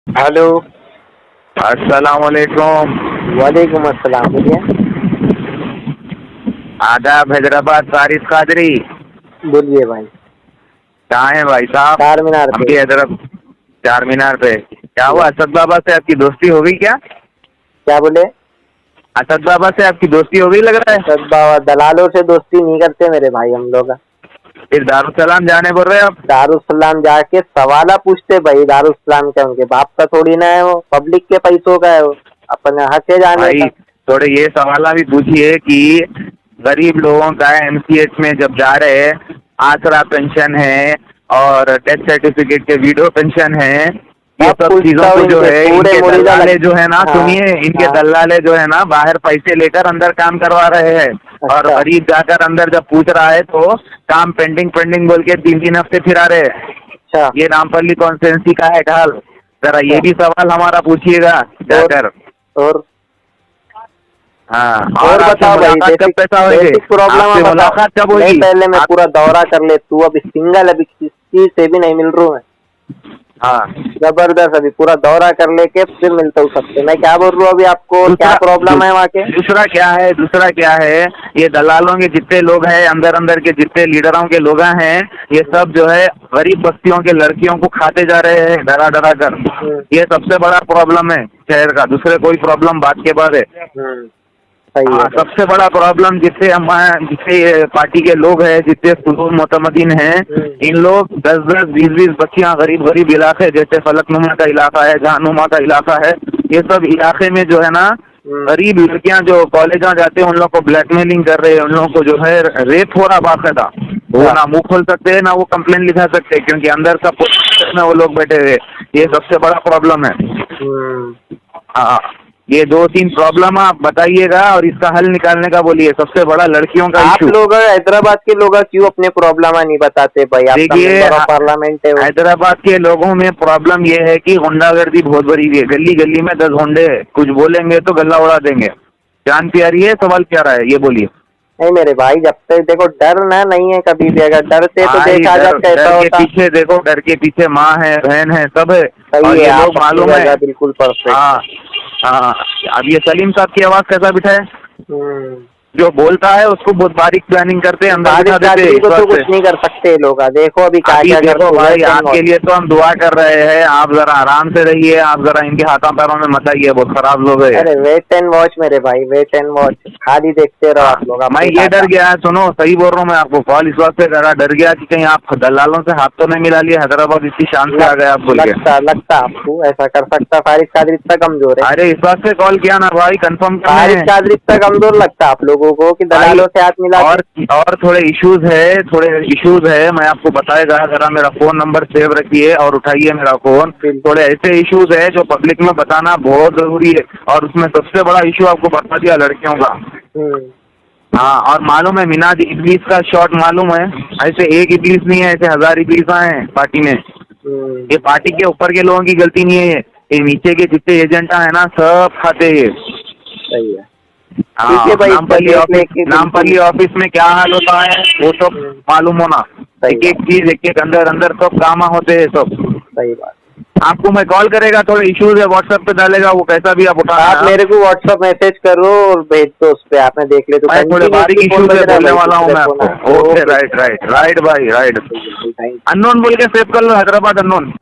Hello. अस्सलाम वालेकुम। वालेकुम अस्सलाम। बोलिए। आदाब हैदराबाद फारिस कादरी। बोलिए भाई। कहाँ है भाई साहब? चार मीनार हम पे। भी हैदराबाद चार मीनार पे। क्या जी। हुआ, असद बाबा से आपकी दोस्ती हो गई क्या? क्या बोले? असद बाबा से आपकी दोस्ती हो गई लग रहा है। असद बाबा दलालों से दोस्ती नहीं करते मेरे भाई हम लोग। फिर दारुसलाम जाने बोल रहे हैं आप? दारुसलाम जाके सवाला पूछते भाई, दारुसलाम के उनके बाप का थोड़ी ना है, वो पब्लिक के पैसों का है, वो अपने हक है जाने भाई का। थोड़े ये सवाल भी पूछिए कि गरीब लोगों का एमसीएच में जब जा रहे हैं, आसरा पेंशन है और डेथ सर्टिफिकेट के वीडियो पेंशन है, ये सब सब चीजों पूछता हूँ को जो इनसे, है पूरे इनके मुरीदा दल्लाले लग। जो है ना, हाँ। सुनिए, इनके हाँ। दल्लाले जो है ना बाहर पैसे लेकर अंदर काम करवा रहे हैं। और अच्छा। गरीब जाकर अंदर जब पूछ रहा है तो काम पेंडिंग पेंडिंग बोल के 3-3 हफ्ते फिरा रहे हैं। अच्छा। ये नामपल्ली कॉन्स्टिट्यूंसी का है ढाल। जरा ये अच्छा। भी सवाल हमारा पूछिएगा और जाकर। और हाँ, और और आपसे बताओ भाई, मुलाकात कब बेसिक पैसा होगी? बेसिक प्रॉब्लम आपसे बताओ। मुलाकात कब नहीं, होगी? पहले मैं आप पूरा दौरा कर ले, तू अभी सिंगल, अभी किसी से भी नहीं मिल रहा हूँ मैं। हाँ, जबरदस्त, अभी पूरा दौरा कर लेके फिर मिलता हूँ सबसे। मैं क्या बोल रहा हूँ अभी आपको, और क्या दूसरा प्रॉब्लम है वहाँ के? दूसरा क्या है, दूसरा क्या है, ये दलालों के जितने लोग हैं, अंदर अंदर के जितने लीडरों के लोग हैं, ये सब जो है गरीब बस्तियों के लड़कियों को खाते जा रहे हैं डरा डरा कर। हम्म। ये सबसे बड़ा प्रॉब्लम है शहर का। दूसरे कोई प्रॉब्लम बात के बाद है। हम्म। सही हाँ, है भाई। सबसे बड़ा प्रॉब्लम जिससे ये पार्टी के लोग हैं, जितने सुलूक मोतमदीन हैं, हम्म। इन लोग 10-10, 20-20 बच्चियां गरीब गरीब इलाके जैसे फलकनुमा का इलाका है, जहानुमा का इलाका है, ये सब इलाके में जो है ना हम्म। गरीब लड़कियां जो कॉलेज जाते हैं उन लोग को ब्लैकमेलिंग कर रहे हैं, उन लोगों को जो है रेप हो रहा बाकायदा। वो अच्छा। ना मुंह खोल सकते हैं ना वो कंप्लेन लिखा सकते हैं, क्योंकि अंदर का पोस्टर में वो लोग बैठे हुए। ये सबसे बड़ा प्रॉब्लम है। हम्म। हाँ, ये 2-3 प्रॉब्लम आप बताइएगा और इसका हल निकालने का बोलिए। सबसे बड़ा लड़कियों का आप इशू। लोग हैदराबाद के लोग क्यों अपने प्रॉब्लम नहीं बताते भाई? आपका देखिए, मेंबर ऑफ पार्लियामेंट है वो। हैदराबाद के लोगों में प्रॉब्लम ये है कि गुंडागर्दी बहुत बड़ी है। गली गली में 10 गुंडे कुछ बोलेंगे तो गला उड़ा देंगे। जान प्यारी है, सवाल प्यारा है, ये बोलिए। नहीं मेरे भाई, जब तक देखो डर ना नहीं है कभी भी, अगर डरते तो भाई देखा डर जब कैसा डर के होता। पीछे देखो, डर के पीछे माँ है, बहन है, सब है। सही और है, ये आप लोग अपनी मालूम है। जगह बिल्कुल परफेक्ट हाँ। है। हाँ। अब ये सलीम साहब की आवाज कैसा बिठाए? हम्म। जो बोलता है उसको बहुत बारीक प्लानिंग करते, अंदर फारिस बिठा देते कादरी इस को तो बात कुछ से। नहीं कर सकते लोग, देखो अभी क्या अभी क्या देखो करते, भाई, वेट एंड आपके वॉच। लिए तो हम दुआ कर रहे हैं, आप जरा आराम से रहिए, आप जरा इनके हाथों पैरों में मत आइए, बहुत खराब लोग है। अरे वेट एंड वॉच मेरे भाई, वेट एंड वॉच, खाली देखते रहो हाँ, आप लोग मैं अपनी ये डर खाता। गया, सुनो सही बोल रहा हूँ मैं आपको, कॉल इस बात से करा, डर गया कि कहीं आप दलालों से हाथ तो नहीं मिला लिए, हैदराबाद इतनी शान से आ लग, गए आप बोल के। लगता आपको ऐसा कर सकता? फारिस कादरी इतना कमजोर है? अरे इस बात से कॉल किया ना भाई, कंफर्म करने। फारिस कादरी इतना कमजोर लगता आप लोगों को कि भाई दलालों से हाथ मिलाते? और और थोड़े इश्यूज है, मैं आपको बताएगा, जरा मेरा फोन नंबर सेव रखिए और उठाइए मेरा फोन। बिल्कुल। थोड़े ऐसे इश्यूज है जो पब्लिक में बताना बहुत जरूरी है, और उसमें सबसे बड़ा इशू आपको बता दिया लड़कियों का। हम्म। हाँ, और मालूम है मिनाज इबलीस का शॉट मालूम है? ऐसे एक इबलीस नहीं है, ऐसे 1000 इबलीस हैं पार्टी में। हम्म। ये पार्टी के ऊपर के लोगों की गलती नहीं है, ये नीचे के जितने एजेंडा है ना सब खाते हैं ये। सही है। ठीक हाँ, है भाई, इसका देख लेके नामपल्ली बिल्कुल। ऑफिस में क्या हाल होता है वो सब हम्म। मालूम होना। सही एक एक बात। चीज, एक एक अंदर अंदर सब काम होते हैं सब। सही बात। आपको मैं कॉल करेगा, थोड़े इश्यूज है व्हाट्सएप पे डालेगा, वो कैसा भी आप उठाना आप है। मेरे को व्हाट्सएप मैसेज करो और भेज दो, उस पे आपने देख ले तो मैं थोड़े बारीक कंटिन्यूसली फोन इश्यूज बज है रहा है बोलने भाई, वाला हूँ दूसरे मैं फोन आपको। आ। Okay, okay. Right right right भाई, राइट। बिल्कुल बिल्कुल, थैंक यू। अननोन बोल के सेव कर लो, हैदराबाद अननोन।